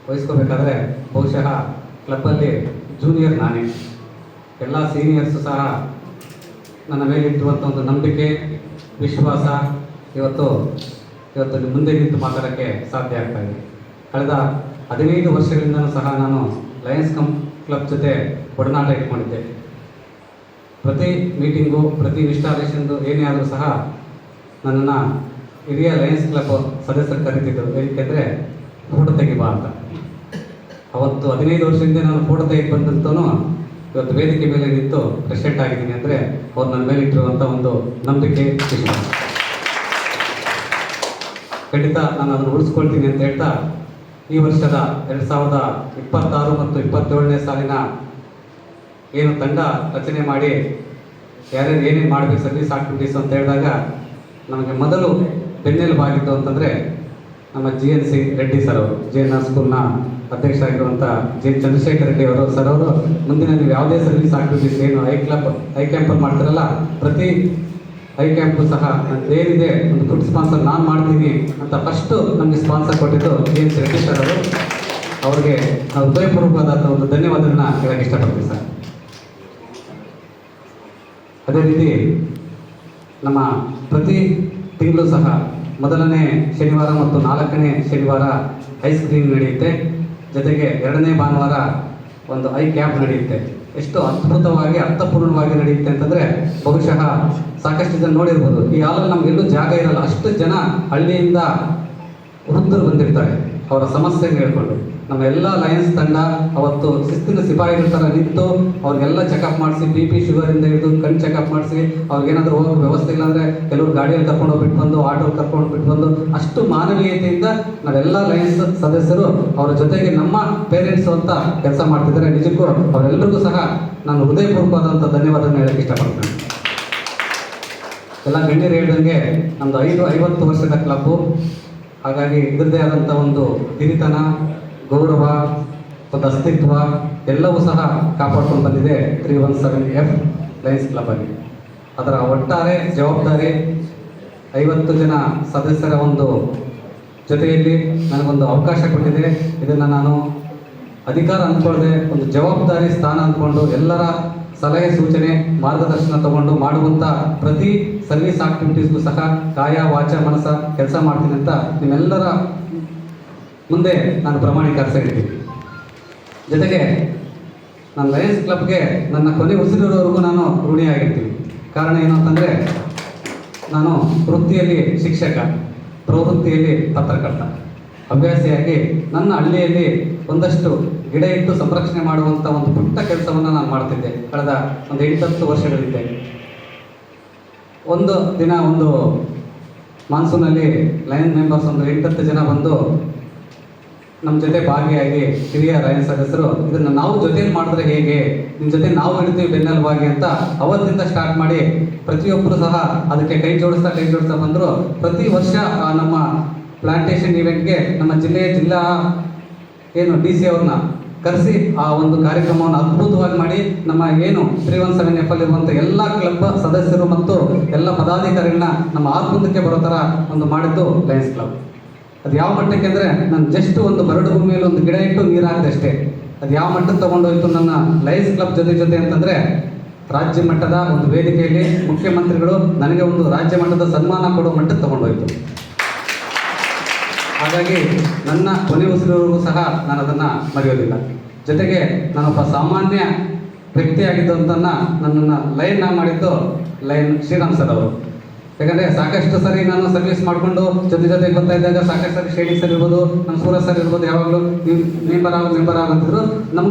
ವಹಿಸ್ಕೋಬೇಕಾದ್ರೆ ಬಹುಶಃ ಕ್ಲಬ್ಬಲ್ಲಿ ಜೂನಿಯರ್ ನಾನೇ. ಎಲ್ಲ ಸೀನಿಯರ್ಸು ಸಹ ನನ್ನ ಮೇಲಿಟ್ಟಿರುವಂಥ ಒಂದು ನಂಬಿಕೆ, ವಿಶ್ವಾಸ ಇವತ್ತು ಮುಂದೆ ನಿಂತು ಮಾತಾಡೋಕ್ಕೆ ಸಾಧ್ಯ ಆಗ್ತಾಯಿದೆ. ಕಳೆದ 15 ವರ್ಷಗಳಿಂದಲೂ ಸಹ ನಾನು ಲಯನ್ಸ್ ಕ್ಲಬ್ ಜೊತೆ ಒಡನಾಟ ಇಟ್ಕೊಂಡಿದ್ದೆ. ಪ್ರತಿ ಮೀಟಿಂಗು, ಪ್ರತಿ ಇನ್ಸ್ಟಾಲೇಷನ್ದು ಏನೇ ಆದರೂ ಸಹ ನನ್ನನ್ನು ಹಿರಿಯ ಲಯನ್ಸ್ ಕ್ಲಬ್ ಸದಸ್ಯರು ಕರೀತಿದ್ದರು. ಏಕೆಂದರೆ ಫೋಟೋ ತೆಗಿಬಾ ಅಂತ. ಅವತ್ತು 15 ವರ್ಷದಿಂದ ನಾನು ಫೋಟೋ ತೆಗೆದು ಬಂದಂತೂ ಇವತ್ತು ವೇದಿಕೆ ಮೇಲೆ ನಿಂತು ಪ್ರೆಸಿಡೆಂಟ್ ಆಗಿದ್ದೀನಿ ಅಂದರೆ ಅವ್ರು ನನ್ನ ಮೇಲೆ ಇಟ್ಟಿರುವಂಥ ಒಂದು ನಂಬಿಕೆ, ವಿಶ್ವಾಸ. ಖಂಡಿತ ನಾನು ಅದನ್ನು ಉಳಿಸ್ಕೊಳ್ತೀನಿ ಅಂತ ಹೇಳ್ತಾ, ಈ ವರ್ಷದ 2026 ಮತ್ತು 27ನೇ ಸಾಲಿನ ಏನು ತಂಡ ರಚನೆ ಮಾಡಿ ಯಾರ್ಯಾರು ಏನೇನು ಮಾಡಬೇಕು ಸರ್ವಿಸ್ ಆಕ್ಟಿವಿಟೀಸ್ ಅಂತ ಹೇಳಿದಾಗ ನಮಗೆ ಮೊದಲು ಬೆನ್ನೆಲುಬಾಗಿದ್ದು ಅಂತಂದರೆ ನಮ್ಮ GNC ರೆಡ್ಡಿ ಸರ್ ಅವರು, JNR ಸ್ಕೂಲ್ನ ಅಧ್ಯಕ್ಷರಾಗಿರುವಂಥ ಚಂದ್ರಶೇಖರ್ ರೆಡ್ಡಿ ಅವರು ಸರ್ ಅವರು ಮುಂದಿನ ನೀವು ಯಾವುದೇ ಸರ್ವಿಸ್ ಆಕ್ಟಿವಿಟೀಸ್ ಏನು ಐ ಕ್ಯಾಂಪಲ್ಲಿ ಮಾಡ್ತಾರಲ್ಲ, ಪ್ರತಿ ಐ ಕ್ಯಾಂಪು ಸಹ ಏನಿದೆ ಒಂದು ಫುಡ್ ಸ್ಪಾನ್ಸರ್ ನಾನು ಮಾಡ್ತೀನಿ ಅಂತ ಫಸ್ಟು ನಮಗೆ ಸ್ಪಾನ್ಸರ್ ಕೊಟ್ಟಿದ್ದು GNC ರೆಡ್ಡಿ ಸರ್ ಅವರು. ಅವ್ರಿಗೆ ನಾವು ಹೃದಯಪೂರ್ವಕವಾದ ಒಂದು ಧನ್ಯವಾದಗಳನ್ನ ಹೇಳಕ್ಕೆ ಇಷ್ಟಪಡ್ತೀವಿ ಸರ್. ಅದೇ ರೀತಿ ನಮ್ಮ ಪ್ರತಿ ತಿಂಗಳು ಸಹ ಮೊದಲನೇ ಶನಿವಾರ ಮತ್ತು 4ನೇ ಶನಿವಾರ ಐಸ್ ಕ್ರೀಮ್ ನಡೆಯುತ್ತೆ. ಜೊತೆಗೆ 2ನೇ ಭಾನುವಾರ ಒಂದು ಐ ಕ್ಯಾಂಪ್ ನಡೆಯುತ್ತೆ. ಎಷ್ಟು ಅದ್ಭುತವಾಗಿ ಅರ್ಥಪೂರ್ಣವಾಗಿ ನಡೆಯುತ್ತೆ ಅಂತಂದರೆ ಬಹುಶಃ ಸಾಕಷ್ಟು ಜನ ನೋಡಿರ್ಬೋದು. ಈ ಹಾಲಲ್ಲಿ ನಮಗೆಲ್ಲೂ ಜಾಗ ಇರಲ್ಲ, ಅಷ್ಟು ಜನ ಹಳ್ಳಿಯಿಂದ ವೃದ್ಧರು ಬಂದಿರ್ತಾರೆ ಅವರ ಸಮಸ್ಯೆಯನ್ನು ಹೇಳ್ಕೊಂಡು. ನಮ್ಮ ಎಲ್ಲ ಲಯನ್ಸ್ ತಂಡ ಅವತ್ತು ಶಿಸ್ತಿನ ಸಿಪಾಯಿಗಳ ಥರ ನಿಂತು ಅವ್ರಿಗೆಲ್ಲ ಚೆಕಪ್ ಮಾಡಿಸಿ, BP ಶುಗರಿಂದ ಹಿಡಿದು ಕಣ್ಣು ಚೆಕಪ್ ಮಾಡಿಸಿ, ಅವ್ರಿಗೇನಾದರೂ ಹೋಗೋ ವ್ಯವಸ್ಥೆ ಇಲ್ಲಾಂದರೆ ಕೆಲವರು ಗಾಡಿಯಲ್ಲಿ ಕರ್ಕೊಂಡು ಹೋಗ್ಬಿಟ್ಟು ಬಂದು, ಆಟೋಲ್ಲಿ ಕರ್ಕೊಂಡು ಬಿಟ್ಟು ಬಂದು, ಅಷ್ಟು ಮಾನವೀಯತೆಯಿಂದ ನಾವೆಲ್ಲ ಲಯನ್ಸ್ ಸದಸ್ಯರು ಅವರ ಜೊತೆಗೆ ನಮ್ಮ ಪೇರೆಂಟ್ಸು ಅಂತ ಕೆಲಸ ಮಾಡ್ತಿದ್ದಾರೆ. ನಿಜಕ್ಕೂ ಅವರೆಲ್ಲರಿಗೂ ಸಹ ನಾನು ಹೃದಯಪೂರ್ವಕವಾದಂಥ ಧನ್ಯವಾದವನ್ನು ಹೇಳಕ್ಕೆ ಇಷ್ಟಪಡ್ತೇನೆ. ಎಲ್ಲ ಗಣ್ಯರು ಹೇಳ್ದಂಗೆ ನಮ್ಮದು 50 ವರ್ಷದ ಕ್ಲಬ್ಬು. ಹಾಗಾಗಿ ಇದರದೇ ಆದಂಥ ಒಂದು ಹಿರಿತನ, ಗೌರವ, ಒಂದು ಅಸ್ತಿತ್ವ ಎಲ್ಲವೂ ಸಹ ಕಾಪಾಡ್ಕೊಂಡು ಬಂದಿದೆ 317F ಲಯನ್ಸ್ ಕ್ಲಬ್ಬಲ್ಲಿ. ಅದರ ಒಟ್ಟಾರೆ ಜವಾಬ್ದಾರಿ 50 ಜನ ಸದಸ್ಯರ ಒಂದು ಜೊತೆಯಲ್ಲಿ ನನಗೊಂದು ಅವಕಾಶ ಕೊಟ್ಟಿದೆ. ಇದನ್ನು ನಾನು ಅಧಿಕಾರ ಅಂದ್ಕೊಳ್ಳದೆ ಒಂದು ಜವಾಬ್ದಾರಿ ಸ್ಥಾನ ಅಂದ್ಕೊಂಡು ಎಲ್ಲರ ಸಲಹೆ ಸೂಚನೆ ಮಾರ್ಗದರ್ಶನ ತಗೊಂಡು ಮಾಡುವಂಥ ಪ್ರತಿ ಸರ್ವಿಸ್ ಆಕ್ಟಿವಿಟೀಸ್ಗೂ ಸಹ ಕಾಯ ವಾಚ ಮನಸ ಕೆಲಸ ಮಾಡ್ತೀನಿ ಅಂತ ನಿಮ್ಮೆಲ್ಲರ ಮುಂದೆ ನಾನು ಪ್ರಮಾಣೀಕರಿಸಿದ್ದೀನಿ. ಜೊತೆಗೆ ನನ್ನ ಲಯನ್ಸ್ ಕ್ಲಬ್ಗೆ ನನ್ನ ಕೊನೆ ಉಸಿರಿರೋವರೆಗೂ ನಾನು ಋಣಿಯಾಗಿರ್ತೀನಿ. ಕಾರಣ ಏನು ಅಂತಂದರೆ ನಾನು ವೃತ್ತಿಯಲ್ಲಿ ಶಿಕ್ಷಕ, ಪ್ರವೃತ್ತಿಯಲ್ಲಿ ಪತ್ರಕರ್ತ. ಹವ್ಯಾಸಿಯಾಗಿ ನನ್ನ ಹಳ್ಳಿಯಲ್ಲಿ ಒಂದಷ್ಟು ಗಿಡ ಇಟ್ಟು ಸಂರಕ್ಷಣೆ ಮಾಡುವಂಥ ಒಂದು ಪುಟ್ಟ ಕೆಲಸವನ್ನು ನಾನು ಮಾಡ್ತಿದ್ದೆ ಕಳೆದ ಒಂದು 8-10 ವರ್ಷಗಳಿಂದ. ಒಂದು ದಿನ ಒಂದು ಮಾನ್ಸೂನಲ್ಲಿ ಲಯನ್ ಮೆಂಬರ್ಸ್ ಒಂದು 8-10 ಜನ ಬಂದು ನಮ್ಮ ಜೊತೆ ಭಾಗಿಯಾಗಿ ಹಿರಿಯ ಲಯನ್ ಸದಸ್ಯರು ಇದನ್ನು ನಾವು ಜೊತೆಯಲ್ಲಿ ಮಾಡಿದ್ರೆ ಹೇಗೆ, ನಿಮ್ಮ ಜೊತೆ ನಾವು ಇಡ್ತೀವಿ ಬೆನ್ನೆಲುಬಾಗಿ ಅಂತ ಅವತ್ತಿಂದ ಸ್ಟಾರ್ಟ್ ಮಾಡಿ ಪ್ರತಿಯೊಬ್ಬರು ಸಹ ಅದಕ್ಕೆ ಕೈ ಜೋಡಿಸ್ತಾ ಬಂದರು. ಪ್ರತಿ ವರ್ಷ ನಮ್ಮ ಪ್ಲಾಂಟೇಶನ್ ಇವೆಂಟ್ಗೆ ನಮ್ಮ ಜಿಲ್ಲಾ ಏನು DC ಅವ್ರನ್ನ ಕರೆಸಿ ಆ ಒಂದು ಕಾರ್ಯಕ್ರಮವನ್ನು ಅದ್ಭುತವಾಗಿ ಮಾಡಿ ನಮ್ಮ ಏನು 317F ಅಲ್ಲಿರುವಂಥ ಎಲ್ಲ ಕ್ಲಬ್ ಸದಸ್ಯರು ಮತ್ತು ಎಲ್ಲ ಪದಾಧಿಕಾರಿಗಳನ್ನ ನಮ್ಮ ಆತ್ಮಂದಕ್ಕೆ ಬರೋ ಥರ ಒಂದು ಮಾಡಿದ್ದು ಲಯನ್ಸ್ ಕ್ಲಬ್. ಅದು ಯಾವ ಮಟ್ಟಕ್ಕೆ ಅಂದರೆ ನಾನು ಜಸ್ಟ್ ಒಂದು ಬರಡು ಭೂಮಿಯಲ್ಲಿ ಒಂದು ಗಿಡ ಇಟ್ಟು ನೀರು ಹಾಕಿದೆ ಅಷ್ಟೇ. ಅದು ಯಾವ ಮಟ್ಟಕ್ಕೆ ತೊಗೊಂಡೋಯ್ತು ನನ್ನ ಲಯನ್ಸ್ ಕ್ಲಬ್ ಜೊತೆ ಅಂತಂದರೆ ರಾಜ್ಯ ಮಟ್ಟದ ಒಂದು ವೇದಿಕೆಯಲ್ಲಿ ಮುಖ್ಯಮಂತ್ರಿಗಳು ನನಗೆ ಒಂದು ರಾಜ್ಯ ಮಟ್ಟದ ಸನ್ಮಾನ ಕೊಡೋ ಮಟ್ಟಕ್ಕೆ ತೊಗೊಂಡೋಯ್ತು. ಹಾಗಾಗಿ ನನ್ನ ಕೊನೆ ಉಸಿರಿವರೆಗೂ ಸಹ ನಾನು ಅದನ್ನು ಮರೆಯೋದಿಲ್ಲ. ಜೊತೆಗೆ ನಾನೊಬ್ಬ ಸಾಮಾನ್ಯ ವ್ಯಕ್ತಿಯಾಗಿದ್ದಂತನ್ನು ನನ್ನನ್ನು ಲಯನ್ನ ಮಾಡಿದ್ದು ಲಯನ್ ಶ್ರೀರಾಮ್ ಸರ್ ಅವರು. ಯಾಕಂದರೆ ಸಾಕಷ್ಟು ಸರಿ ನಾನು ಸರ್ವಿಸ್ ಮಾಡಿಕೊಂಡು ಜೊತೆಗೆ ಬರ್ತಾ ಇದ್ದಾಗ ಸಾಕಷ್ಟು ಸರಿ ಶೇಡಿಂಗ್ ಸರ್ ಇರ್ಬೋದು, ನಮ್ಮ ಸೂರಜ್ ಸರ್ ಇರ್ಬೋದು, ಯಾವಾಗಲೂ ನೀವು ಮೆಂಬರ್ ಆಗಂತಿದ್ರು. ನಮ್ಮ